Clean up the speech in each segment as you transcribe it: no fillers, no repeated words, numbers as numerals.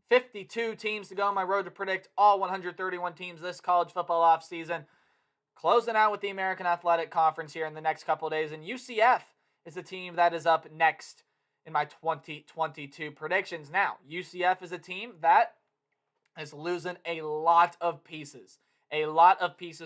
52 teams to go on my road to predict all 131 teams this college football offseason. Closing out with the American Athletic Conference here in the next couple of days, and UCF is the team that is up next in my 2022 predictions. Now, UCF is a team that is losing a lot of pieces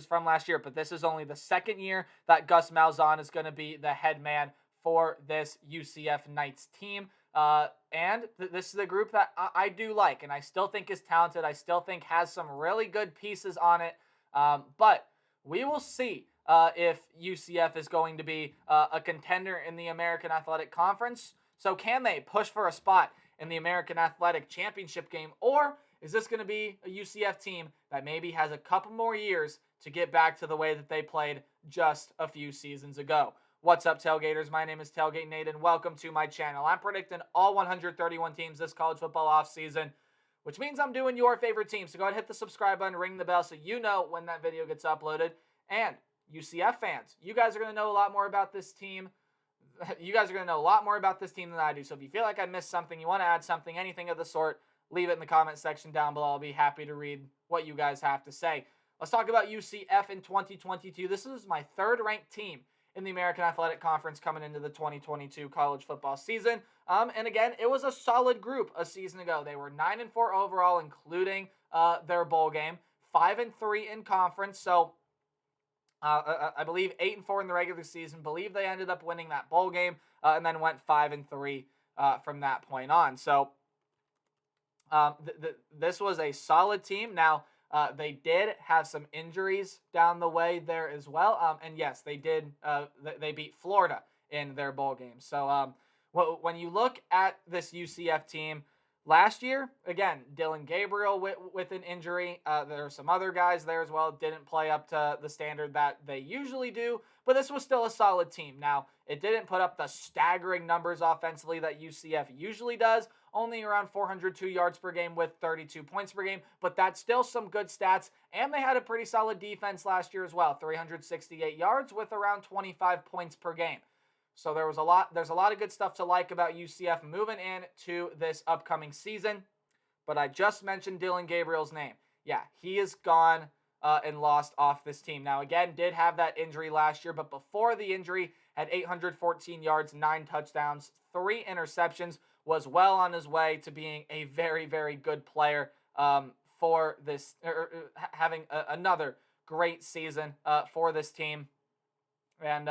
from last year, but this is only the second year that Gus Malzahn is going to be the head man for this UCF Knights team. And this is a group that I do like, and I still think is talented. I still think has some really good pieces on it. But we will see if UCF is going to be a contender in the American Athletic Conference. So can they push for a spot in the American Athletic Championship game, or is this going to be a UCF team that maybe has a couple more years to get back to the way that they played just a few seasons ago? What's up, Tailgaters? My name is Tailgate Nate, and welcome to my channel. I'm predicting all 131 teams this college football offseason, which means I'm doing your favorite teams. So go ahead and hit the subscribe button, ring the bell so you know when that video gets uploaded. And UCF fans, you guys are going to know a lot more about this team. You guys are going to know a lot more about this team than I do. So if you feel like I missed something, you want to add something, anything of the sort, leave it in the comment section down below. I'll be happy to read what you guys have to say. Let's talk about UCF in 2022. This is my third-ranked team in the American Athletic Conference coming into the 2022 college football season. And again, it was a solid group a season ago. They were 9-4 overall, including their bowl game, 5-3 in conference. So I believe 8-4 in the regular season. Believe they ended up winning that bowl game and then went 5-3 from that point on. So this was a solid team. Now, they did have some injuries down the way there as well. And yes, they did. They beat Florida in their bowl game. So when you look at this UCF team last year, again, Dillon Gabriel with an injury. There are some other guys there as well. Didn't play up to the standard that they usually do. But this was still a solid team. Now, it didn't put up the staggering numbers offensively that UCF usually does. Only around 402 yards per game with 32 points per game. But that's still some good stats. And they had a pretty solid defense last year as well. 368 yards with around 25 points per game. So there's a lot of good stuff to like about UCF moving into this upcoming season. But I just mentioned Dillon Gabriel's name. Yeah, he is gone and lost off this team. Now, again, did have that injury last year, but before the injury, had 814 yards, 9 touchdowns, 3 interceptions, was well on his way to being a very, very good player for this, having another great season for this team. And,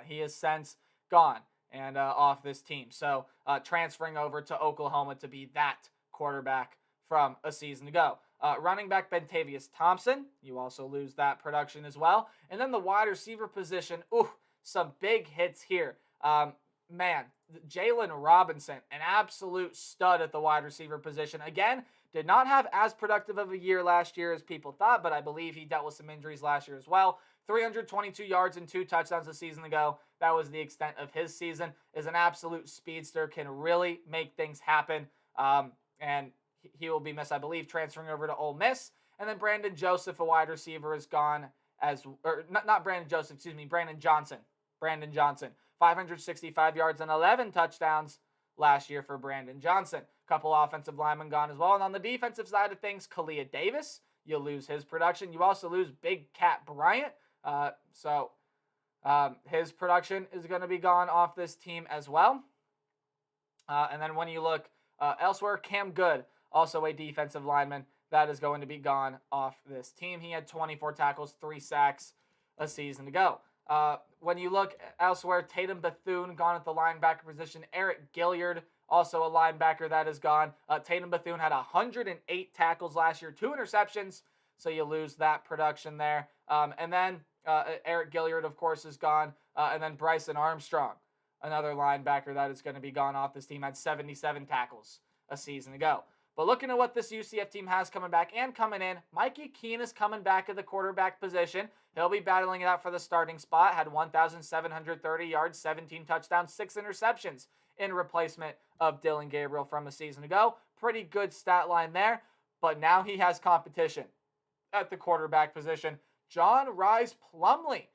he has since gone and off this team. So transferring over to Oklahoma to be that quarterback from a season ago. Running back Bentavious Thompson, you also lose that production as well. And then the wide receiver position, some big hits here. Man, Jalen Robinson, an absolute stud at the wide receiver position. Again, did not have as productive of a year last year as people thought, but I believe he dealt with some injuries last year as well. 322 yards and 2 touchdowns a season ago. That was the extent of his season. Is an absolute speedster, can really make things happen. And he will be missed, I believe, transferring over to Ole Miss. And then Brandon Joseph, a wide receiver, is gone not Brandon Joseph, excuse me, Brandon Johnson. 565 yards and 11 touchdowns last year for Brandon Johnson. Couple offensive linemen gone as well. And on the defensive side of things, Kalia Davis, you'll lose his production. You also lose Big Cat Bryant. So his production is going to be gone off this team as well. And then when you look elsewhere, Cam Good, also a defensive lineman, that is going to be gone off this team. He had 24 tackles, 3 sacks a season ago. When you look elsewhere, Tatum Bethune gone at the linebacker position. Eric Gilliard, also a linebacker, that is gone. Tatum Bethune had 108 tackles last year, 2 interceptions, so you lose that production there. And then Eric Gilliard, of course, is gone. And then Bryson Armstrong, another linebacker that is going to be gone off this team, had 77 tackles a season ago. But looking at what this UCF team has coming back and coming in, Mikey Keene is coming back at the quarterback position. He'll be battling it out for the starting spot. Had 1,730 yards, 17 touchdowns, 6 interceptions in replacement of Dillon Gabriel from a season ago. Pretty good stat line there. But now he has competition at the quarterback position. John Rice Plumlee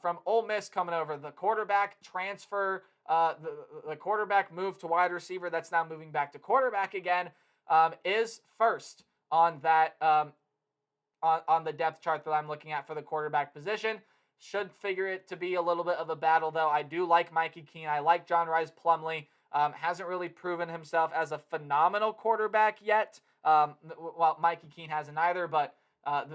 from Ole Miss coming over. The quarterback transfer, the quarterback move to wide receiver. That's now moving back to quarterback again. is first on that on the depth chart that I'm looking at for the quarterback position. Should figure it to be a little bit of a battle, though. I do like Mikey Keene. I like John Rhys Plumlee. Hasn't really proven himself as a phenomenal quarterback yet. Well, Mikey Keene hasn't either, but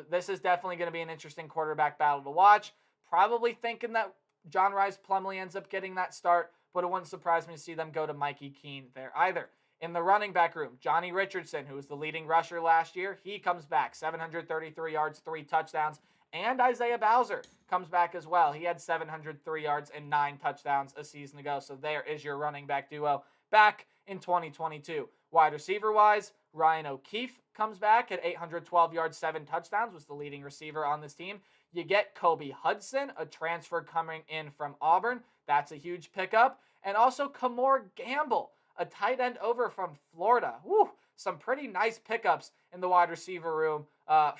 this is definitely going to be an interesting quarterback battle to watch. Probably thinking that John Rhys Plumlee ends up getting that start, but it wouldn't surprise me to see them go to Mikey Keene there either. In the running back room, Johnny Richardson, who was the leading rusher last year, he comes back. 733 yards, 3 touchdowns. And Isaiah Bowser comes back as well. He had 703 yards and 9 touchdowns a season ago. So there is your running back duo back in 2022. Wide receiver-wise, Ryan O'Keefe comes back at 812 yards, 7 touchdowns, was the leading receiver on this team. You get Kobe Hudson, a transfer coming in from Auburn. That's a huge pickup. And also Kamor Gamble, a tight end over from Florida. Woo, some pretty nice pickups in the wide receiver room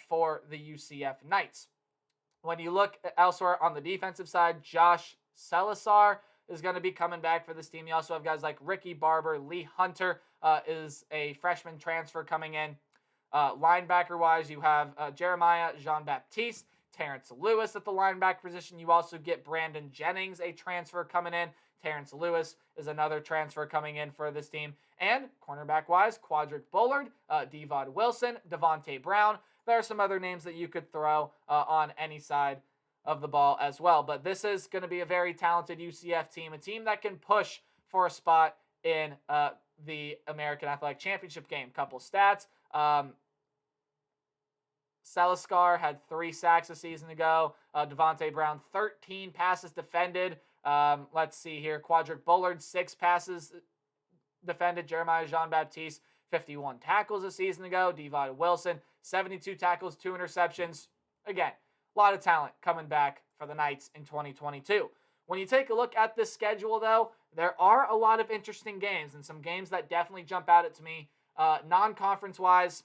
for the UCF Knights. When you look elsewhere on the defensive side, Josh Salazar is going to be coming back for this team. You also have guys like Ricky Barber. Lee Hunter is a freshman transfer coming in. Linebacker-wise, you have Jeremiah Jean-Baptiste, Terrence Lewis at the linebacker position. You also get Brandon Jennings, a transfer coming in. Terrence Lewis is another transfer coming in for this team. And cornerback-wise, Quadric Bullard, Devon Wilson, Devontae Brown. There are some other names that you could throw on any side of the ball as well. But this is going to be a very talented UCF team, a team that can push for a spot in the American Athletic Championship game. Couple stats. Salazar had 3 sacks a season ago. Devontae Brown, 13 passes defended. Let's see here. Quadric Bullard, 6 passes defended. Jeremiah Jean-Baptiste, 51 tackles a season ago. Devon Wilson, 72 tackles, 2 interceptions. Again, a lot of talent coming back for the Knights in 2022. When you take a look at this schedule, though, there are a lot of interesting games and some games that definitely jump out at me. Non-conference-wise,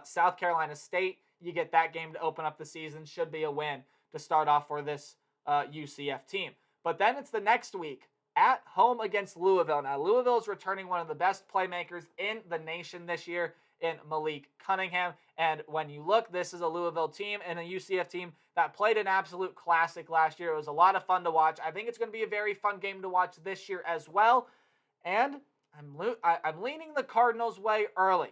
South Carolina State, you get that game to open up the season. Should be a win to start off for this UCF team. But then it's the next week at home against Louisville. Now, Louisville is returning one of the best playmakers in the nation this year in Malik Cunningham. And when you look, this is a Louisville team and a UCF team that played an absolute classic last year. It was a lot of fun to watch. I think it's going to be a very fun game to watch this year as well. And I'm leaning the Cardinals' way early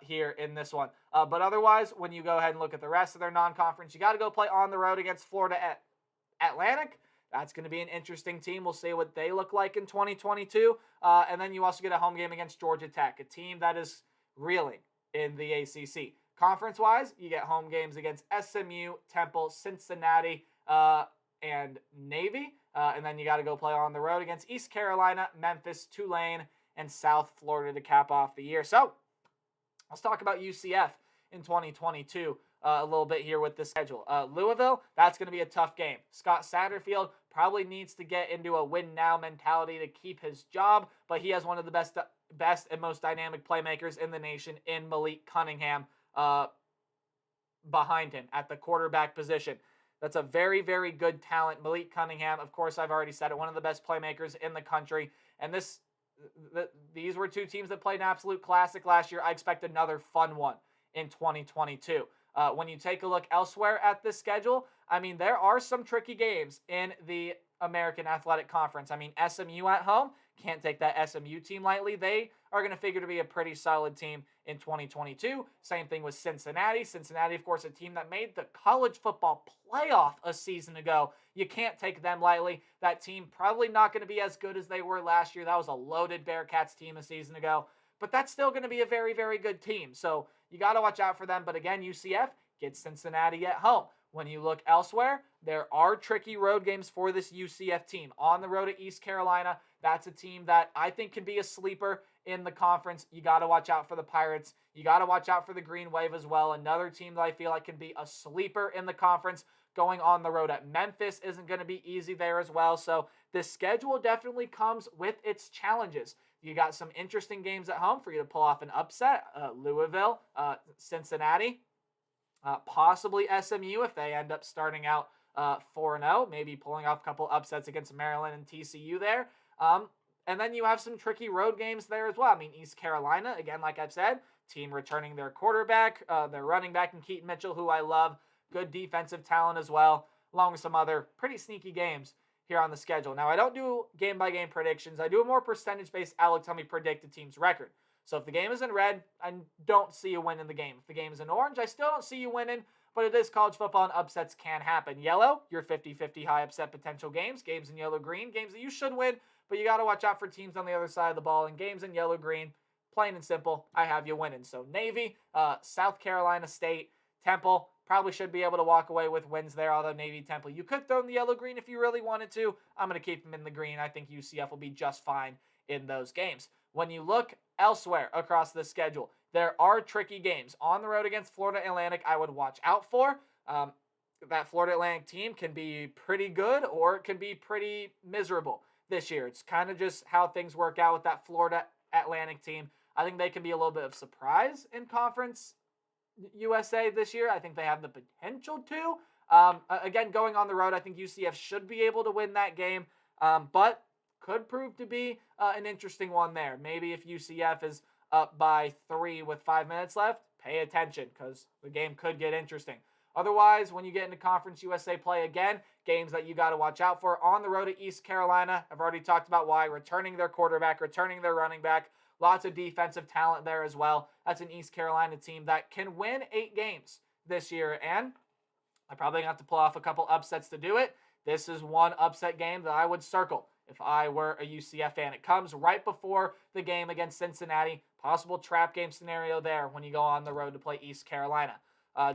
here in this one. But otherwise, when you go ahead and look at the rest of their non-conference, you got to go play on the road against Florida Atlantic. That's going to be an interesting team. We'll see what they look like in 2022. And then you also get a home game against Georgia Tech, a team that is reeling in the ACC. Conference-wise, you get home games against SMU, Temple, Cincinnati, and Navy. And then you got to go play on the road against East Carolina, Memphis, Tulane, and South Florida to cap off the year. So let's talk about UCF in 2022 a little bit here with the schedule. Louisville, that's going to be a tough game. Scott Satterfield probably needs to get into a win-now mentality to keep his job, but he has one of the best and most dynamic playmakers in the nation in Malik Cunningham behind him at the quarterback position. That's a very, very good talent. Malik Cunningham, of course, I've already said it, one of the best playmakers in the country. And these were 2 teams that played an absolute classic last year. I expect another fun one in 2022. When you take a look elsewhere at this schedule, I mean, there are some tricky games in the American Athletic Conference. I mean, SMU at home, can't take that SMU team lightly. They are going to figure to be a pretty solid team in 2022. Same thing with Cincinnati. Cincinnati, of course, a team that made the college football playoff a season ago. You can't take them lightly. That team probably not going to be as good as they were last year. That was a loaded Bearcats team a season ago. But that's still going to be a very, very good team. So you got to watch out for them. But again, UCF gets Cincinnati at home. When you look elsewhere, there are tricky road games for this UCF team. On the road at East Carolina, that's a team that I think can be a sleeper in the conference. You got to watch out for the Pirates. You got to watch out for the Green Wave as well. Another team that I feel like can be a sleeper in the conference. Going on the road at Memphis isn't going to be easy there as well. So this schedule definitely comes with its challenges. You got some interesting games at home for you to pull off an upset. Louisville, Cincinnati, possibly SMU if they end up starting out 4-0, maybe pulling off a couple upsets against Maryland and TCU there. And then you have some tricky road games there as well. I mean, East Carolina, again, like I've said, team returning their quarterback, their running back in Keaton Mitchell, who I love. Good defensive talent as well, along with some other pretty sneaky games here on the schedule. Now, I don't do game-by-game predictions. I do a more percentage-based Alex, help me predict the team's record. So if the game is in red, I don't see you winning the game. If the game is in orange, I still don't see you winning, but it is college football and upsets can happen. Yellow, your 50-50 high upset potential games. Games in yellow-green, games that you should win, but you got to watch out for teams on the other side of the ball. And games in yellow-green, plain and simple, I have you winning. So Navy, South Carolina State, Temple, probably should be able to walk away with wins there, although Navy, Temple, you could throw in the yellow-green if you really wanted to. I'm going to keep them in the green. I think UCF will be just fine in those games. When you look elsewhere across the schedule, there are tricky games. On the road against Florida Atlantic, I would watch out for. That Florida Atlantic team can be pretty good or it can be pretty miserable this year. It's kind of just how things work out with that Florida Atlantic team. I think they can be a little bit of surprise in Conference USA this year. I think they have the potential to. Again, going on the road, I think UCF should be able to win that game, but could prove to be an interesting one there. Maybe if UCF is up by 3 with 5 minutes left, pay attention because the game could get interesting. Otherwise, when you get into Conference USA play again, games that you got to watch out for on the road at East Carolina. I've already talked about why. Returning their quarterback, returning their running back. Lots of defensive talent there as well. That's an East Carolina team that can win 8 games this year, and I probably have to pull off a couple upsets to do it. This is one upset game that I would circle if I were a UCF fan. It comes right before the game against Cincinnati. Possible trap game scenario there when you go on the road to play East Carolina.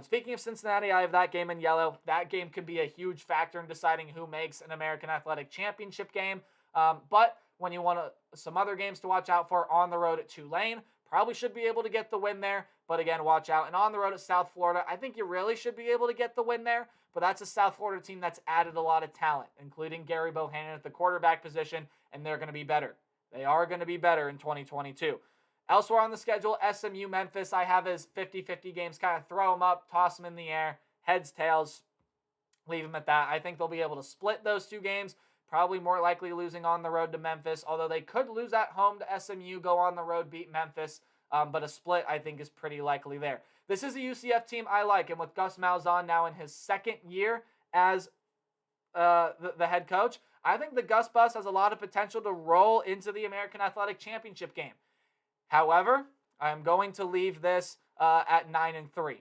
Speaking of Cincinnati, I have that game in yellow. That game could be a huge factor in deciding who makes an American Athletic Championship game. But when you want some other games to watch out for, on the road at Tulane, probably should be able to get the win there. But again, watch out. And on the road at South Florida, I think you really should be able to get the win there. But that's a South Florida team that's added a lot of talent, including Gary Bohannon at the quarterback position, and they're going to be better. They are going to be better in 2022. Elsewhere on the schedule, SMU, Memphis, I have as 50-50 games. Kind of throw them up, toss them in the air, heads, tails, leave them at that. I think they'll be able to split those 2 games. Probably more likely losing on the road to Memphis, although they could lose at home to SMU, go on the road, beat Memphis. But a split, I think, is pretty likely there. This is a UCF team I like, and with Gus Malzahn now in his 2nd year as the head coach, I think the Gus Bus has a lot of potential to roll into the American Athletic Championship game. However, I'm going to leave this at 9-3.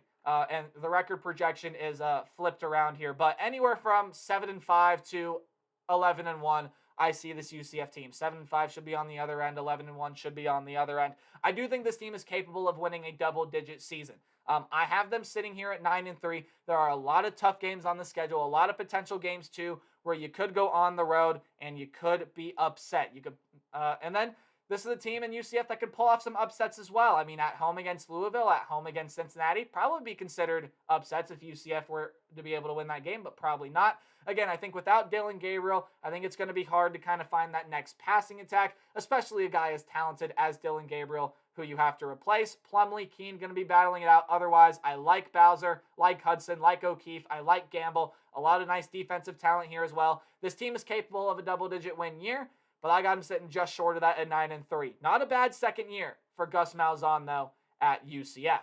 And the record projection is flipped around here, but anywhere from 7-5 to 11-1, I see this UCF team. 7-5 should be on the other end. 11-1 should be on the other end. I do think this team is capable of winning a double-digit season. I have them sitting here at 9-3. There are a lot of tough games on the schedule, a lot of potential games too, where you could go on the road and you could be upset. You could, and then this is a team in UCF that could pull off some upsets as well. I mean, at home against Louisville, at home against Cincinnati, probably be considered upsets if UCF were to be able to win that game, but probably not. Again, I think without Dillon Gabriel, I think it's going to be hard to kind of find that next passing attack, especially a guy as talented as Dillon Gabriel, who you have to replace. Plumlee, Keene going to be battling it out. Otherwise, I like Bowser, like Hudson, like O'Keefe. I like Gamble. A lot of nice defensive talent here as well. This team is capable of a double-digit win year, but I got him sitting just short of that at 9-3. Not a bad 2nd year for Gus Malzahn, though, at UCF.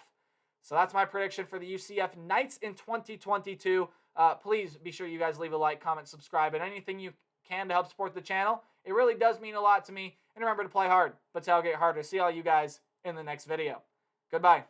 So that's my prediction for the UCF Knights in 2022. Please be sure you guys leave a like, comment, subscribe, and anything you can to help support the channel. It really does mean a lot to me. And remember to play hard, but tailgate harder. See all you guys in the next video. Goodbye.